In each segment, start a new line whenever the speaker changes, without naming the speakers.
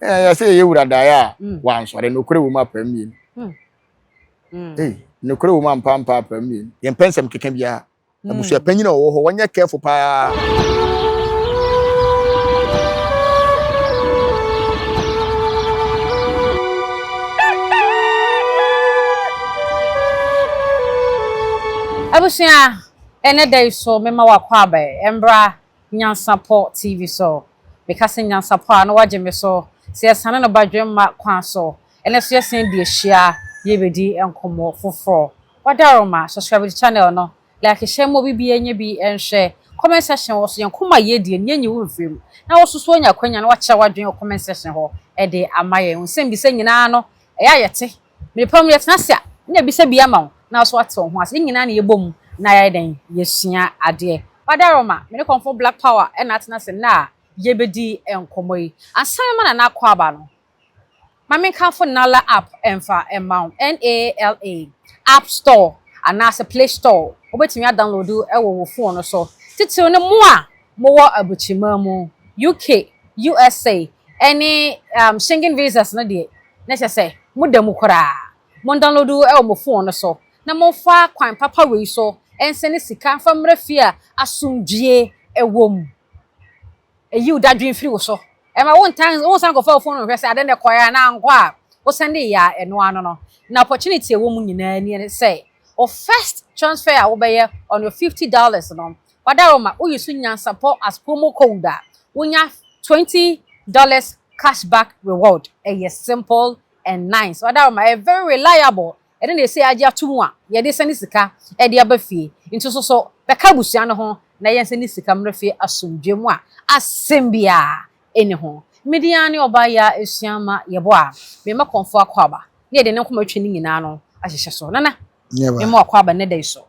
ya say you would die once or no kure woman per me. No kure woman pampa per me. Yen pensem keke bia. Abusu panyin o ho wanya careful pa.
Abusia ene day so mema wakwa ba embra Nyansapo TV so because Nyansapo no waje me so se sane no badwem ma kwa so ene so yesen die hia yebedi enkomo foforo wadaroma subscribe to channel no like share mo bibi enye bi enhwe comment section wo so yenkoma yedie nyenyi wo mfem na wo so onya kwanya na wacha wadwen comment section ho e de amaye nsem bi se nyina no eya yete me pam yetna sia na bi se bi ama na so ate ho ase nyina na yebom na ya den yesua ade wadaroma me konfo black power e na atena se na yebedi enkomoyi asan na akwa aba no mame kanfo nala app emfa amount NALA app store and as a play store obetimi download e wo phone no so titil ne mo a mo wo abuchima mu UK USA any Schengen visas na de na se mo da mu kora mo download e wo mo phone no so na mo fa kwan papa we so ensene sika fa mrafia asumdie e wom e you da dream free wo so e ma won tan won san go fa phone no hwese ade ne koya na nkwa wo send ya eno ano no na opportunity e wom nyina ni say or first transfer I will buy on your $50 no wadaroma we use Nyansapo as promo code we have $20 cashback reward yes simple and nice wadaroma very reliable and then they say aja tumwa ye dey send sika e dey abafie into so beka busua no ho na ye send sika mrefie asomdwemu a asembia eni ho media ne obaya esuama yebo a me ma konfo akwaba ne de ne nkomatwe ni nyina no ahyehye so nana
Nyeba.
Emo akwaba ne dey so.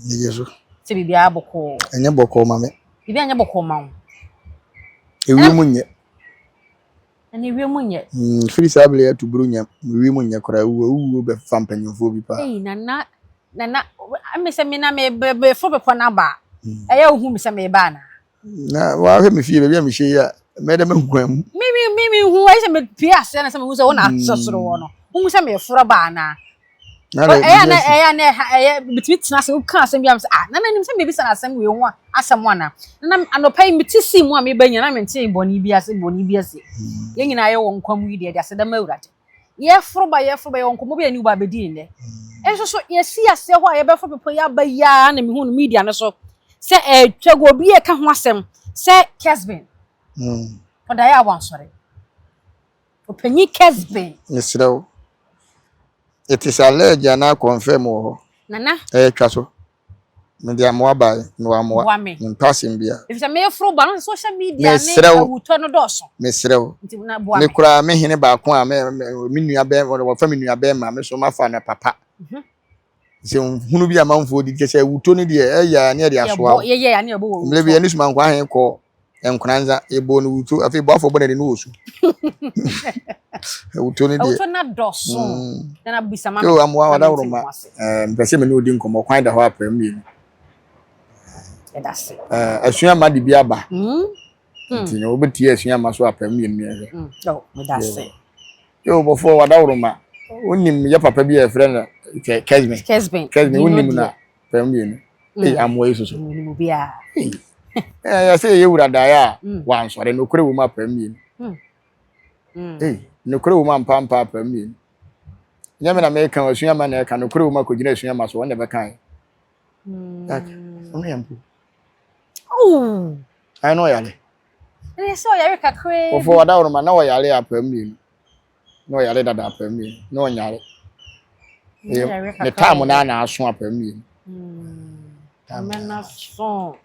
Yeso.
Ti bibia boko.
Enye boko mame.
Bibia anya boko ma wo.
Ewi munye.
Ani ewi munye.
Free sable ya tuburu nya. Ewi munye kora uwo be fampanyofo bi pa.
Nana amese me na me be fo be pona ba. Eya ohu me se me ba na.
Na wa hwe me fie be bia me hye ya. Me de me hwam.
Me hu ai se me pia se na se me hu se wo na sosoro wo no. Hu se me fura ba na. Eya bitimi tina se uka asem bia nana nim se bebi sana asem we ho asem wana nana anopai mitisi mu a me banya na mente boni bia se ye nyina ye won kwam yi de ase da mawurade ye foro ba ye won komo bia ni ba bedi ne enso so ye si ase ho a ye be fo pepo ya ba ya na me hu no media no so se twago obi e ka ho asem se Kessben oda ya wan sore opanyi Kessben
Nesrew. It is alleged na confirm wo.
Nana.
Twa so. Me dia mo abai no amoa. Mpasim bia.
If you me fro ba no social media na awuto no doso.
Nesrew. Me kura me hene ba ko a me nua be wo fa me nua be ma me so ma fa na papa. Se hunu bia manfo di kese awuto ne de ya ne de asoa.
Ye ya ne obo.
Me bia ni suma nkwa hen ko enkranza ebo no wuto afi bo afo bo na ni no osu. Utoni de.
Utona doso. Na bisa mama.
Yo amwa wadaroma. Mpese me no odi nkomo kwan da ho apam mi.
That's it.
Asua ma de bi aba. Nti no obeti asua ma so apam mi ni ehwe.
Oh, that's it.
Yo before wadaroma. Onim ye papa bi e friend Kessben. Onim na apam mi ni. Amwa isusu.
Onim bia.
Ya say ye wura da ya wan so de no kure wo ma apam mi. No kure wo man pampa apam mi. Nyame na me kan asua ma na kan no kure wo ma ko gina asua ma so won be kan. Tak. Onu yampu.
Oh.
I know yale.
So yare kakre.
Ofo wada wo ma na wo yale apam mi. No yale dada apam mi. No nyare. Ne time na aso apam mi.
Amena so.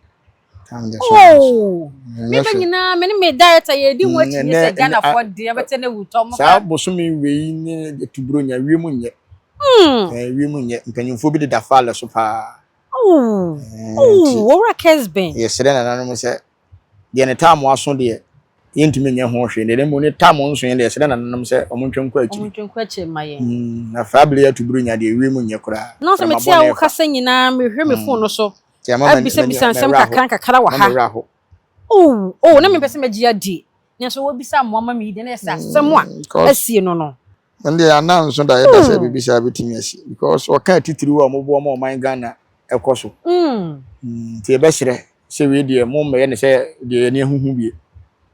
Oh,
me nyina me director ye di ho achi se Ghana for de abete na wuto mo
sa bosumi we ni tuburo nya wi mu nye wi mu nye mpanyimfo bi de da fa le so pa
wo Kessben
yes re na nanu se de ne time aso de yentimi nya ho hwe ne mo ne time nso ye de se na nanu se omontwenko
achi maye
na fabile ya tuburo nya de wi mu nye kura
no se meti a wo kasa nyina me hwe me phone no so bisa sem kakra wa ha na me pese me gia di Nso wo bisa mo mama mi de na esa semu a asie no.
And they announce that I say bibisa betimi asi because o kan titiri wo mo bo mo man Ghana ekoso. Ti e be hire se we de mo me ne se de ne huhu bie.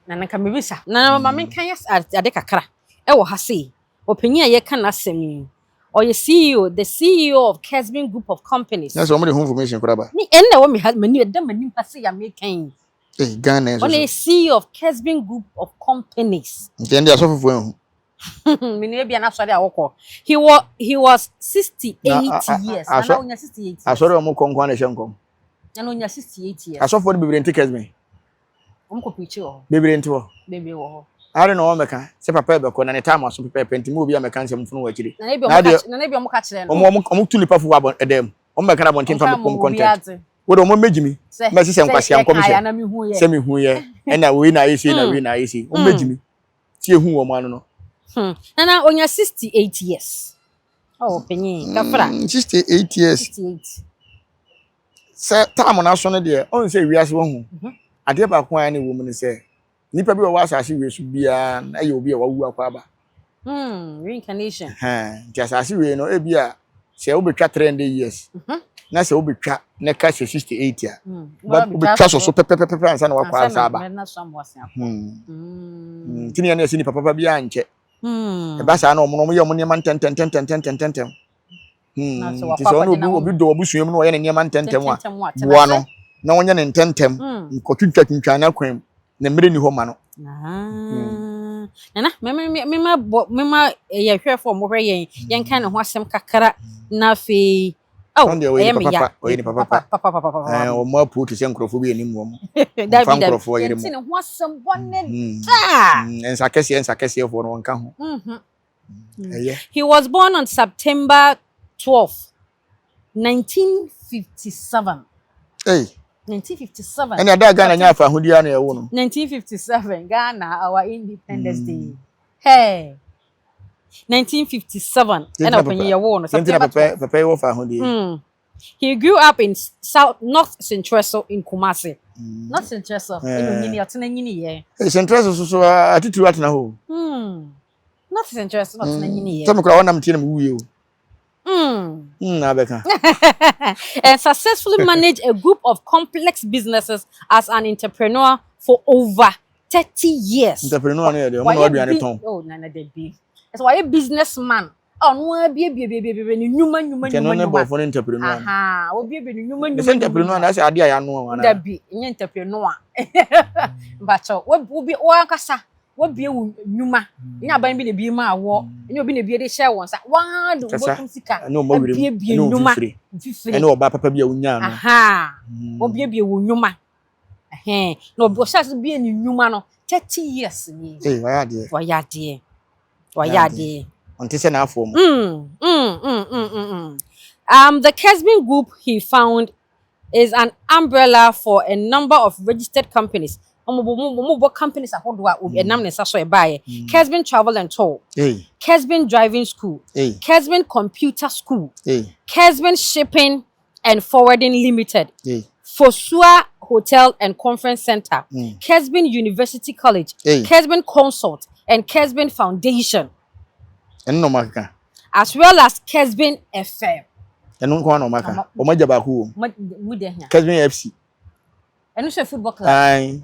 Na nka me bisa. Na mama me kan yes ade kakra. E wo ha sei. Opanyi a ye kan asemi. Or the CEO of Kessben group of companies.
That's only information kuraba.
Me enne wo me ha mani dem mani pase ya me kan.
Ghana so.
Only CEO of Kessben group of companies.
Ntendi asofufu ehun.
Me ne bia na sori awoko. He was 68 years. Na onya 68 years.
Asori omo konkwan na hyenkom.
Na onya 68 years.
Asofo de bibirenti Kessben.
Omo ko preach ho.
Bibirenti ho.
Bebe wo.
Are no meka se papa be ko na ne time aso pepe pentimi obi ameka nsem funu wakire.
Na ne bi omo ka kire no.
Omo tulipa fu abon edem. Omo meka na bontin fam kom content. Wo do omo megimi. Me se nkwase ankom se. Se me hu ye. E na we na yesi na we na yesi. Omo megimi. Ti ehu wo mo anu no.
Na onya 68 years. Oh, penyi, kafra.
68 years.
68.
Se time na so no de, on se wiase wo hu. Ade ba ko an ne wo mu ne se. Nipa bi wa asase we su bia na ye obi a wawu akwa ba.
Reincarnation.
Ti asase we no e bia se wo betwa 300 years. Na se wo betwa ne ka 68 a. Ba betwa so pepepepe ansa na wakwa ansa ba. Tini ya ne se ni papa bia anche. E ba sa na omo no ye omo ne man tentem. Ti so no obi do obusuam no ye ne man tentem a. Boa no na wonye ne tentem. Nkotwitwa na kwam. Na mere ni ho ma no.
Nana mema ye hwe for mo hwe yen kan ne ho asem kakra na fe
papa o mo pu ti se nkrofo bi enim wo mo fa nkrofo yire mo
ne ho asem bonne da
ensa kese for no nka ho.
He was born on September 12th 1957. 1957.
And ada Ghana nya fa hudi anu ewo no.
1957 Ghana our Independence Day. Hey. 1957. And open year one.
Papa wo fa hudi.
He grew up in North Central in Kumasi. North Central in Nyini atena nyini ye.
Central so atituru atena ho.
North Central not atena nyini ye.
Tell me kra wona mtie na mu wuye o.
And successfully managed a group of complex businesses as an entrepreneur for over 30 years.
Entrepreneur no dey, mo no aduane ton.
Oh, na dey be. So why a businessman? Oh, no be ni nyuma.
No be for entrepreneur.
Aha, obi be ni nyuma.
The entrepreneur na say ade ya no ana.
Dey be, any entrepreneur. But obi o ankasa wo bie wo nyuma nya ban bi na bie ma awo nya obi na bie de share won sa wa do botum sika bie nyuma fifiri
ene oba papa bia wonya no
aha wo bie wo nyuma no obi o sha bie ni nyuma no 30 years ni wa ya de
onte se na afo mu
the Kessben group he found is an umbrella for a number of registered companies. Companies Kessben Travel and Tour, Kessben Driving School, Kessben Computer School, Kessben Shipping and Forwarding Limited, Fosua Hotel and Conference Center, Kessben University College, Kessben Consult and Kessben Foundation, as well as Kessben FM.
Kessben FC.
And also football club.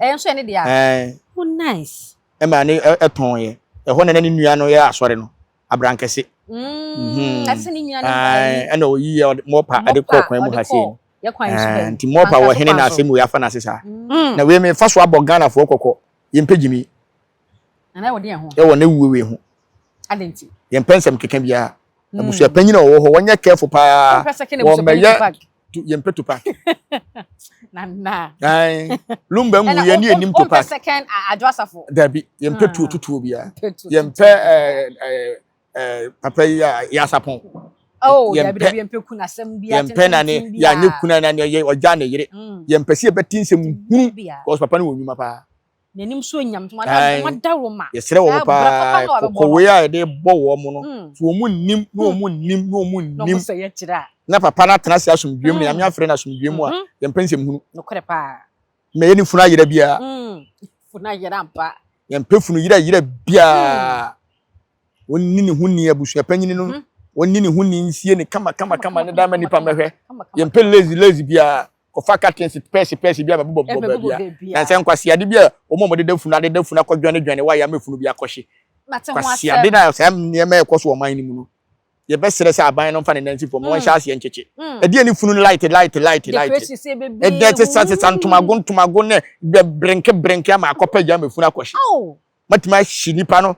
And so any dia. Oh nice.
E ma ne eton ye. E ho na ni nua no ye asore no. Abrankese.
Ase ni nua no.
E na oyi ye Mogpa'S ade kokwan mu ha sei.
Ye kwan so.
Nti Mogpa'S wo hene na asem we afa na sesa. Na we me fa so abọ Ghana fo kokọ. Ye mpegimi.
Na na wo de ho.
E wo na wuwe ho.
Adenti.
Ye mpensem keka bia. Abusu apanyina wo ho wonye careful pa. Wo meye yempetu park.
Nana.
Lumba mu ye ni enim to park.
Second adwasafo.
Dabi yempetu tutu bia. Yempe papa ya sapon.
Oh, dabi yempeku na sem bia.
Yempe na ne ya nyekuna na ne ye oja na yire. Yempese e betinsem hunu. Cause papa no wonwuma pa.
Nenim so nyam to ma daroma.
Yesere wo pa. Ko we a de bo wo mu no. So mu nim, no mu nim.
No so ye kira.
Na papa na tena se asomdwem na yame afre na asomdwem a yempensem hunu
no kore pa
me ye ni funa yera bia
funa yera ampa
Yɛn pefunu yira bia. Wonni ne huni abusua panyin no. Wonni ne huni nsie ne kama ne dama nipa mehwe. Yɛn pe lazy bia. Kofa curtains pesi bia babu bia. Na se nkwase ade bia omo de dafunu akɔdwane wa ya mefunu bia kɔhye. Kwase ade na se nneema ekoso oman ni mu no. Ye besere se aban no mfa ne nansi fo mo nhyɛ ase nkyekye. Ade ani funu light. Ede se santomago ne brenke ama akɔpa gya mefunu akɔhye. Matima hyi nipa no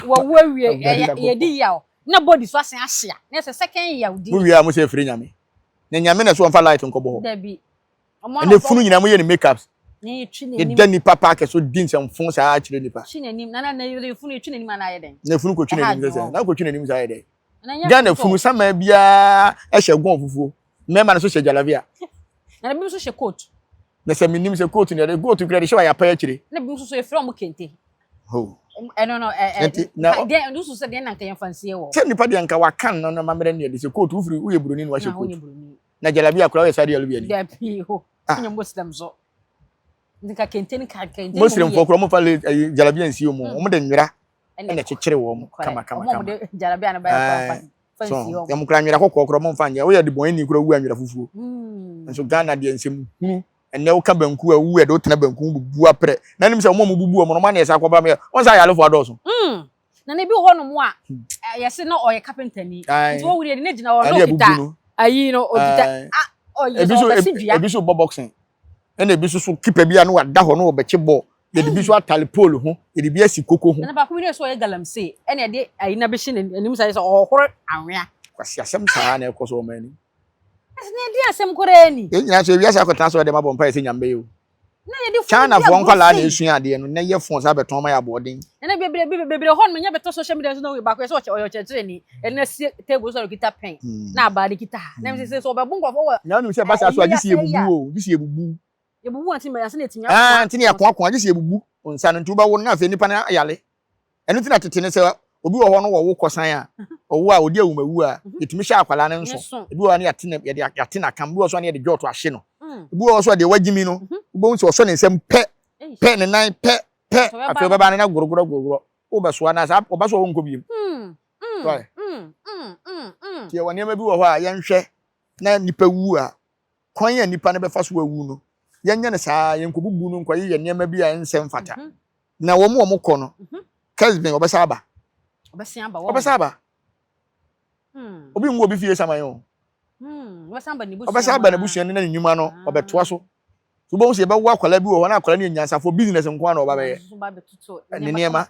wo awie ye di yaw na body so asen ahia na se second yaw di.
Wo wia mo se firi nyame. Na nyame na so mfa light nkɔbɔ ho.
Da bi.
Ne funu nyina mo ye ne makeups. Ne twi ne nim. Ede nipa pa ke so din se mfon sa a kire nipa.
Twi ne nim na funu twi ne nim na ayeden.
Na funu ko twi ne nim se. Na ko twi ne nim sa ayeden. Gana funu sama bia ehye gon fufuo. Mema na so hye jalavia.
Na bi so hye coat.
Na se minim se coat ne go to credit show ya pa ya kire.
Na bi so e from kente.
Ho.
No. Den do so se den na nka yemfansie wo.
Se nipa de nka wakan no na mamere ne de se coat ufiri uye buroni no wa hye coat. Na jalavia kura we sade alubi ani.
Da pi ho. Nya muslim so. Ndika kente ni ka kente.
Muslim fo kura mo fa jalavia nsi o mo de nwira. Na chekere wo mo kama.
Mo de jalabia na ba ya fa fancy wo.
Ya mo kura nwira kokoro mo mfa nya. Wo ya de bon ani kura wu anwira fufuo. Nso Ghana de nsem hunu. Enne wo ka banku awu e do tena banku bubu apre. Na nim se mo bubu o mo ma na esa akoba me. Won sa ya lefo adoso.
Na ne bi ho no mo a yesi no oye carpenter ni. Nti wo wuri de ne gina wo no kita. Ayi no odita.
Ebiso boxing. Ene ebiso so keeper bia no wada ho no obeche ball. Ye de biso atale pole ho, ye de bia si koko ho.
Na ba ko mi so ye galamsey. Ene de ayi na be hye anim sa o horo anwea.
Kwasi asem saa na ekoso o mani.
Asne de asem kora ni.
E nyina so wiase akota so de mabon pa ese nyambe yo.
Na ye de
China fo nkwala na esua ade no na ye fon sa beton ma ya boden.
Na bebre ho no nya beto social media so no we ba ko so o chechire ni. Ene table so kita pen. Na ba de kita. Na me se so be bongo fo.
Na no se basa so agisi ebubu o, gisi ebubu.
Ebubu anti me ase na etinya.
Antini akon agisi ebubu. Onsa no ntuba wo na afi nipa na yale. Eno tina tete ne se obi wo ho no wo kosan a. Owo a odi awumawu a etimi hye akwala ne nso. Ebi wo na yate na kam, bi wo so na ye de joto ahye no. Ebi wo so de wagimi no. Bo nso so ne nsem pe ne nan pe afi baba na guruguro. Wo be so na sa wo ba so wo nko biem. Tie woni ma bi wo ho a ye nhwe na nipa wu a kwan ya nipa ne be fa so awu no. Yenya ne saa yenkobubu no nkwa ye niam bi a nsem fata. Na wo mo kɔ no. Kessben obesa aba. Obesa aba. Obi nwo obi fie saman yo. Obesa aba na busuan ne na nyuma no obetoa so. So bo se be wo akwala bi wo na akwala ne nyansafo business nko na oba be ye. Ne niema.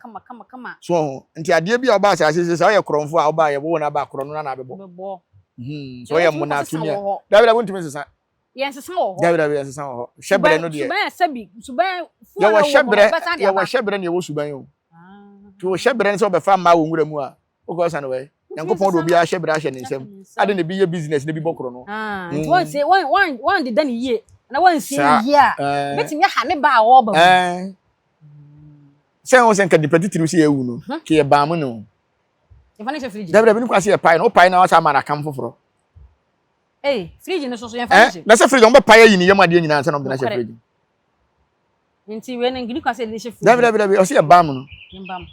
So nti ade bi a oba asase se o ye kromfo a oba ye wo na ba kro no na abebo. So ye mo na tunia. David won't sesa.
Yes, so.
David sesa ho. Shebre no de.
Suban sabi, suban
fu. Ya wo shebre ne wo suban yo. To shebre ne so be fa ma wo nwura mu a. O go san we. Yankopon do bi a shebre a hye ne nsem. Ade ne bi ye business ne bi bokro no.
One say one de dan ye. Na one say ye a. Betimi ha ne ba wo ba.
Say on sen ka dipetitiri si ewu no. Ke ye ba mu no.
E fa ne fridge.
David bi no kwase ye pai no pai na wa sa ma na kam foforo.
Fridge no so ye fa ne.
Na se fridge on be pai yi ni yam ade nyina nsa no be na se fridge.
Nti we na ngini kwase de se fridge.
David o se ye ba mu no.
Mbam.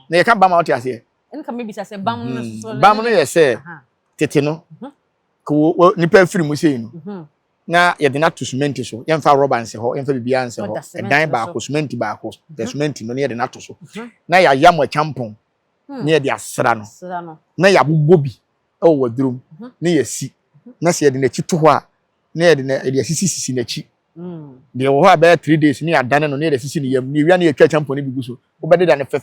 Na ye ka ba ma o ti ase.
Nka me bi sa se bam no so.
Bam no ye se tete no. Ko nipa firi mu sei no. Na ye de na to cement so. Ye mfa rubber nse ho, ye mfa bibia nse ho. Dan ba ko cement ba ko. The cement no ye de na to so. Na ya yam champon. Na ye de asra no. Na ya bobobi e wo wadrum. Na ye si. Na se ye de na chi to ho a. Na ye de na ye sisi na chi. De wo ha ba 3 days ni adane no na ye de sisi ni yam. Ni wi na ye twa champon ni bigu so. Wo be de da ne fe.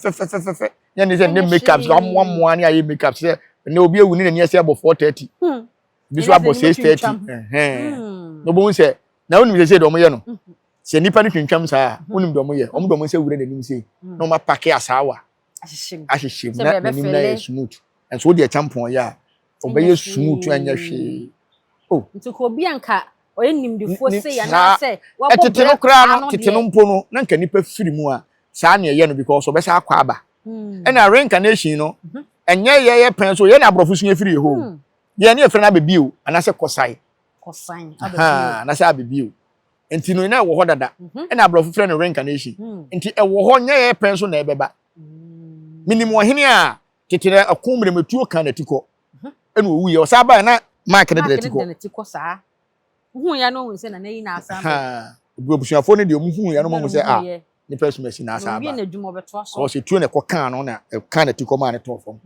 Ya ni se ne makeup so amwa ni aye makeup se ne obi ewu ni na ese abo 4:30. Biso abo 6:30. No bo nse na wonu se do mo ye no. Se nipa ni twentwam saa, wonu do mo ye. Om do mo se wure na nim se. No ma pake asawa. Ahishim. Na nim na smooth. And so the champon ya. Obeye smooth anya hwe. Oh.
Nti ko bi anka oye nimdefo se ya na se
wa bo tete no kra no tete no mpo no na nka nipa firi mu a saa na ye no because obesa akwa aba. Na reincarnation no enye ye pen so ye na abrofo sun efiri ye ho. Ye na efiri na bebi o ana se kosai.
Kosai.
Na se abebi o. enti no na wo ho dada e na abrofo frɛ no reincarnation enti e wo ho nya ye pen so na e beba minimum ohene a tetere akomre metuo kan na tiko e na owu ye o sa ba na mark na de tiko
saa hu ya no hu se na nayi na asa
ha buabusuafo ne de omu hu ya no mo se ni person machine na asa ba
bi na dwumo beto so
o se tuo ne ko kan no na kan na tiko ma ne to fom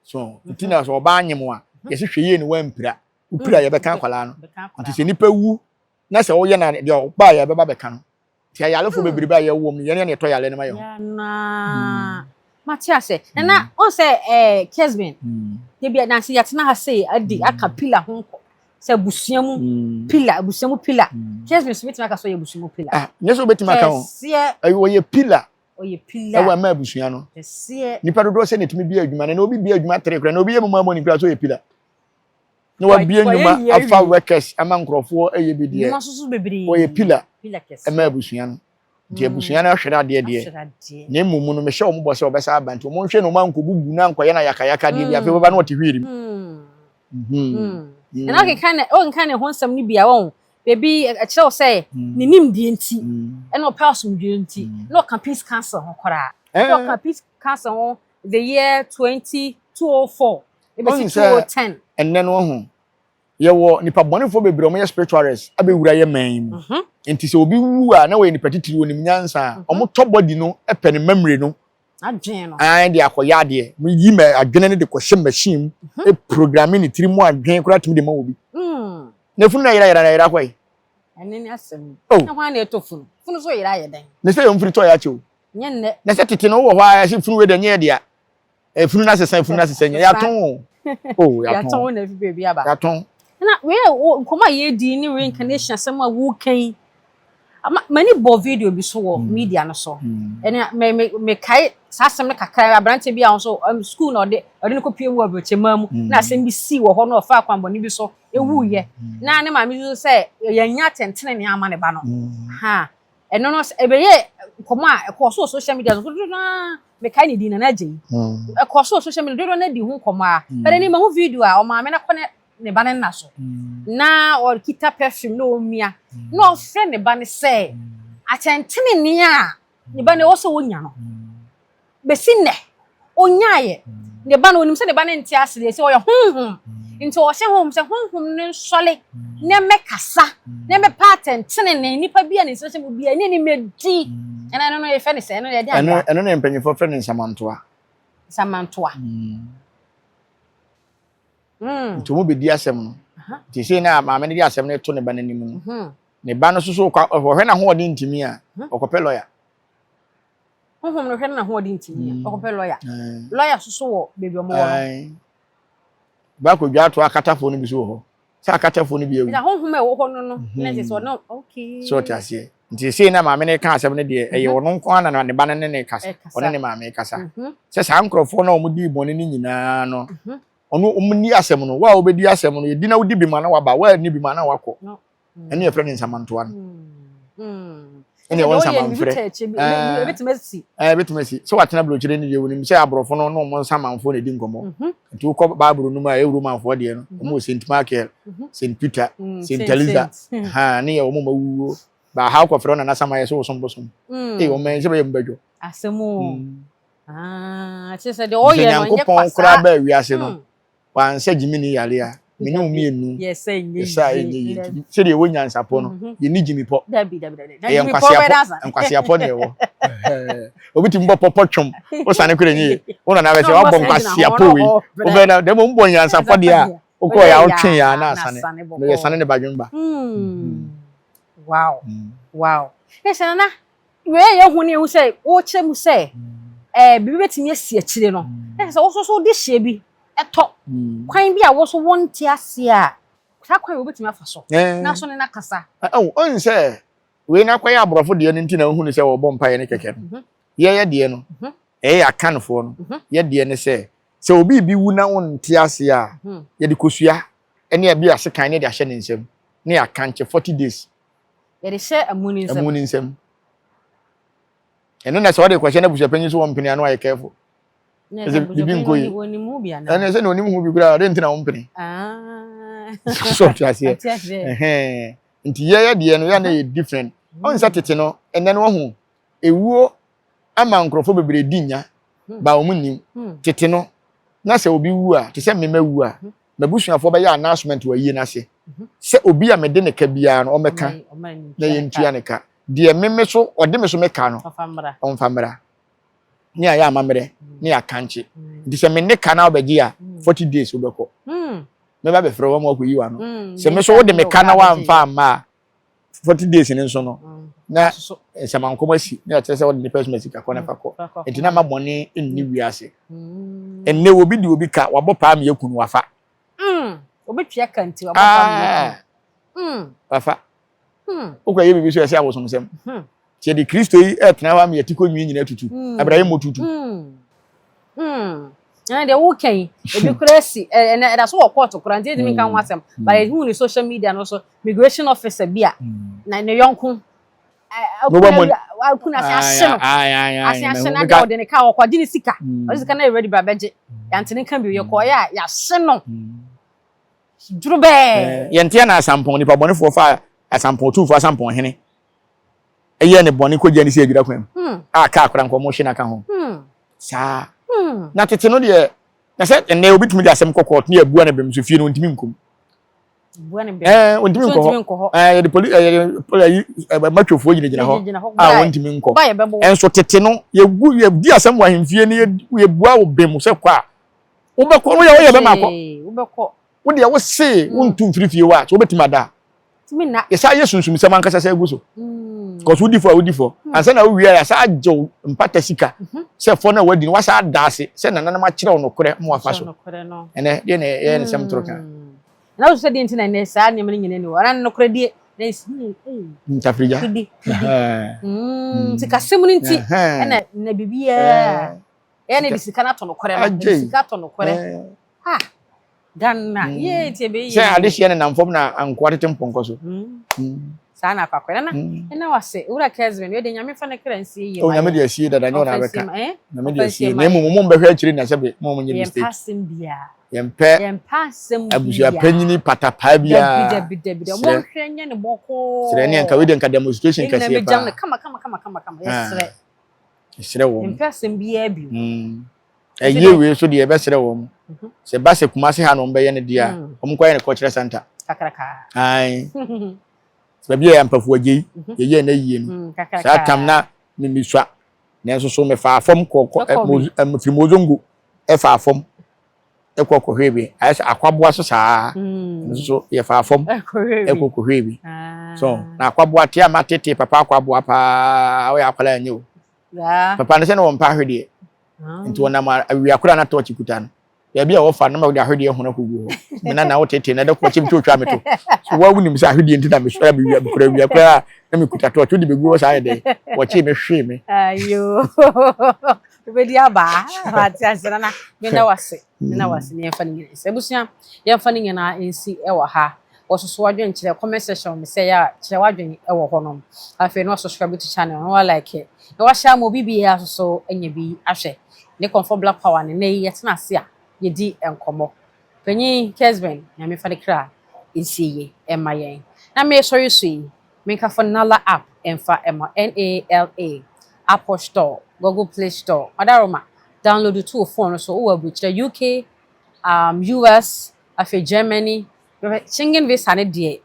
so ntina so ba anyem a ye se hweye ne wampira upira ye beka kwala no nti se nipa wu na se wo ye na de ba ye beba beka no ti ayalefo bebre ba ye wo mu ye ne to yale ne ma ye
na Matiase na on se Kessben de bia na se yatena ha se adi aka pillar ho se busuamu pillar Kessben so betima ka so ye busuamu pillar
nye so betima ka ho wo ye pillar ewa ma busua no nipa dodo se netimi bia adwuma na obi bia adwuma tere kra na obi ye mama mo ni kra so ye pillar na wa bia ndwuma afa workers ama nkrofo eye bi de wo ye pillar ma busua no de busua na hwere ade de na emumu no me hye omo bo se obesa abanti omo hwe no ma nkobubu na nkoye na yakayaka de bia fe baba na ote hwiri
na ke kan ho nsam ni bia won baby a kire say ni nim die nti e no person die nti no can peace cancer ho kora no can peace cancer ho the year 2204 e be 2010
enne no ho ye wo nipa bonefo bebre omo ye spiritualist abewura ye man enti se obi wu a na we nipa titiri onim nyansa omo to body no e pe ne memory no
adwen no
an de akoya de mu yi ma adwene ne de ko hye machine e programming ni tiri mu adwen kura timi de ma obi na funu na yira kwai
eneni asem na hwan na etofunu funu so yira ye den
ne se yo mfiri to ya chew
nye nne
na se tete no wo hwa ya se funu we de nye de a funu na sesa nye ya ton
ya ton na fi baby aba
ya ton
na we nkoma ye di ni reincarnation asem a wo kan many bo video bi so wo media no so ene me kai sasem ne kakra abrante bi a so school no de ko pie wo abroche mamu na asem bi si wo ho no fa akwamboni bi so ewu ye na ne ma mi so say ya nya tentene ne ama ne ba no ha eno no ebe ye nkoma e ko so social media so me kai ni di na na jei e ko so social media do na di hu nkoma but ni ma hu video a o ma me na ko ne ba ne na so na or kita perfume no mia no fe ne ba ne say atentene ni a ne ba ne wo so wonya no be sinne onyaye ne ba no onim se ne ba ne nti ase de se wo ye honhom nti wo hye hom se honhom ne sole ne mekasa ne me patentene ne nipa bia ne sese bia ne ni medi ena no ye fe ne se no ye de anya
eno ne mpanyefo fe ne samantoa nti mo be di asem no ti se na ma me di asem ne to ne ba nanim no ne ba no so hwe na ho odi ntimi a okope lawyer
honhom no hwe na ho odi ntimi okope lawyer so wo bebi omo wo
ba ko dwa to akatafo no bi so ho sa akatafo no bi ewu
ida honhom e wo ho no na se so no okay
so ti ase nti se na ma me ne ka asem ne de eye wo no nko ana ne ba ne kasa one ne ma me kasa se sa nkrofo na omudi bone ni nyina no ono omni asem no wa obedi asem no yedi na wodi bi ma na waba wa ni bi ma na wako ene ye frɛ ne nsamantoa no ene won samanfrɛ betimasi so watena blochire ni yewu ni se abrofo no no mo nsamanfo na di nkomo nti wo ko bible no ma ewuru manfo de no mo Saint Michael Saint Peter Saint Eliza ha ne ye wo mo mawuo ba ha ko frɛ na sama ye so so mbosom o men se be mbadwo
asemu chese de o ye no nye
kwasa kura ba wiase no wan se jimini yale a meni umienu
yes
enyi se de wo nyansapo no ye ni jimi po
dabi
ye nkwasiapo ne wo obiti mbo popo twom wo sane kure nyi wo na be se wo bom kwasiapo we wo be na de mo mbo nyansapo de a wo ko ya wo twen ya na asane no ye sane ne badwumba
wow ese na we ye hu ne hu se wo kire mu se bibi betimi asi akire no ese wo so de hye bi eto kwan bi a wo so wonti ase a sa kwan wo betimi afa so na so ne na kasa
on se we na kwan abrofo de no nti na hu ne se wo bom paye ne keke no ye de no ya kanfo no ye de ne se obi bi wu na wonti ase a ye de kosua ene ya bi ase kan ne de ahye ne nsem ne ya kanche 40 days
ye de hye amuni
nsem eno na se wo de kwahye na busuapanyi so wo mpene ano aye careful bibi nkoyi
woni mu bia na
ene se no ni mu bi gura de ntina wo mpene so tiase nti ye de no ya na different on sa tete no ene no ho ewuo ama nkrofo bebre dinya ba omunim tete no na se obi wu a te se mema wu a mabusuafo be ya announcement wa yie na se se obi a mede ne ka bia no o meka na ye ntua ne ka de meme so ode me so meka no on famra ni aya amamre ni akanche de se me ne ka na obegi a 40 days obeko me ba be frɛ wo mo akoyi wa no se me so wo de me ka na wa mfa ama 40 days ni nso no na se mankomo si na tse se wo de person masika ko na fa ko enti na ma bone enni wiase enne obi de obi ka wabo pa am yakunu wafa
obi twa kanti wabo pa am yakunu
wafa okwa ye bibi so ese awosom sem tie de Kristo yi etna wa am yatiko nwi nyina tutu abraye motutu
and the okay ebi kurasi and that's what court kurante de mi kan wasem but who ni social media no so migration officer bia na ne yonku kuna se na ga de ne ka okwaji ni sika o sika na ready ba beje yantene kan bi ye ko ya se no drube
yentia na asampon ni pa bone fo fa asampon tu fo asampon hene eye ne bone ko je ni se adwira kwam ka akora nko mo hye na ka ho sa na tete no de na se enne obi tumi de asem kokot ne abua na bem so fie no ntimi nkom
bua ne bem
ntimi nko de poli matwofo gina ho ntimi nko enso tete no ye di asem wa hemfie ne ye bua wo bem se kwa wo be ko no ye be makọ
wo be ko
wo de wo se wo ntum firifie wa so betimi ada
timi na
ye sa ye sunsum se man kasa se egu so because wudi for ansa na wi ya sa ajo mpata sika se fo na wadi wa sa daase se na nana ma kire ono kore mo afa so ene de ne ye ne sem troka
na wo se de ntina ne sa ne mene nyene ni ora no kore die na si
ntafrija
sika semuni nti ena na bibia ene de sika na to no kore no sika to no kore ha Ghana ye tebe
se ade hye ne namfom na anko atete mponko so
sana kwakwera na ena wase ura Kessben we de nyame fa ne kransi ye
o nyame de asie dada nyo na beka nyame de asie na mu mbehwe akiri na sebe mu nyi mistake
passing bia
yempasem abusu apanyini patapa bia
de mo hwenye ne boko
sire ne nka we de nka demonstration kase pa
kama
yesire wo
yempasem bia bi
eye we so de ye besire wo se ba se kumase ha no mbe ye ne dia omkwa ne cultural center
kakraka
ai se bia ya mpafu agei ye na yie mi sa tam na mi miswa ne so so me fa afom kokko mfrimozongo e fa afom e kokko hwebe ayesa akwaboa so saa so ye fa afom e kokko hwebe so na akwaboa tia matete papa akwaboa pa o ya kwala anyo papa ne se no mpa hwede nti wona ma awi akura na to chikutan ya bia wo fa na ma wo ahwede ho na kogu ho me na wo tete na de ko chim twotwa meto so wa wunim sa ahwede nti na me so ya bi wi akura na me kuta to de begu wo sa de wo chi me hwe me
ayo bedi aba ati asana na me na wase ne fa ni ngene sebusia ya fa ni ngene na ensi e wo ha wo so wadwen kire comment section me say ya kire wadwen e wo ho no afi no subscribe to channel no like it na wa sha mo bibia so enya bi ahwe ne confirm black power ne ye tena ase a ye di enkomo panyi Kessben na me fa de kra ensi ye e ma yen na me so yusu me ka for Nala app enfa ema NALA Apple Store Google Play Store adaroma download the two phone so wo abuchira UK US afi Germany Schengen visa ne de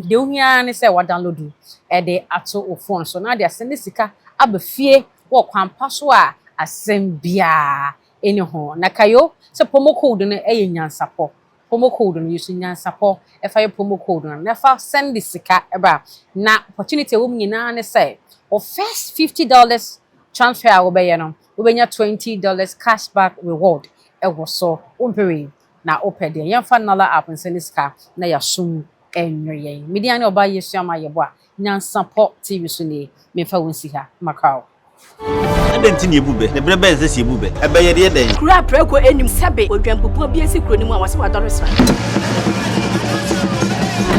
de ohia ne say wa download e de ato o phone so na de send sika abafie wo kwampa so a asem bia eni ho na kayo se promo code no Nyansapo promo code no use Nyansapo e fa promo code no na fa send the sika eba na opportunity wo nyina ne say o first $50 transfer wo be ye no wo benya $20 cashback reward e wo so ompere na opede yemfa Nala app send sika na ya sum enyoye media ne oba yesu ama yebo a Nyansapo TV so ne me fa wonsi ha makao
Adenti ni ebube ne brebe nse si ebube ebe ye de den
kura preko enim sebe odwampopo bi esi kuro ni mu a wase wadoresa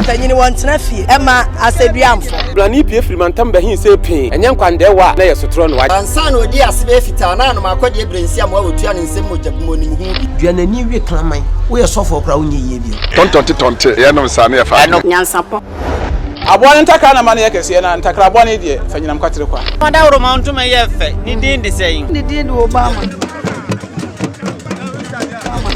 tanyini wontena fie ema aseduamfo
blani pie frimantam behin se pin enye nkwande wa na yesotro no wa
ansa na odi asebe fita na no makodi ebrensi am wa otua ne nsem mojabmo nim hu bi
duanani wie klaman wo ye sofo kra wo nye yie bi
tontonte ye no nsa na ye fa
Nyansapo
Aboa ntakra na mane yakese na ntakra aboa ne de fanyinam kwatere kwa.
Mada woro ma ntoma ye fe ni din de sey.
Ni din de Obama.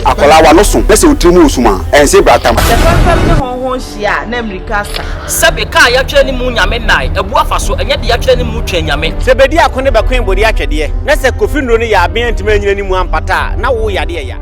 Akola wa no so pese otrimu osuma ense bratam.
Se fanfam ne honhon hia na America sa.
Sabe ka ya twa ni mu nyame nai ebu afaso enye de ya twa ni mu twa nyame.
Se bedi akone be kwen bodi atwede. Na se kofi nro ni ya aben ntima nyina ni mu ampata na wo yade ya.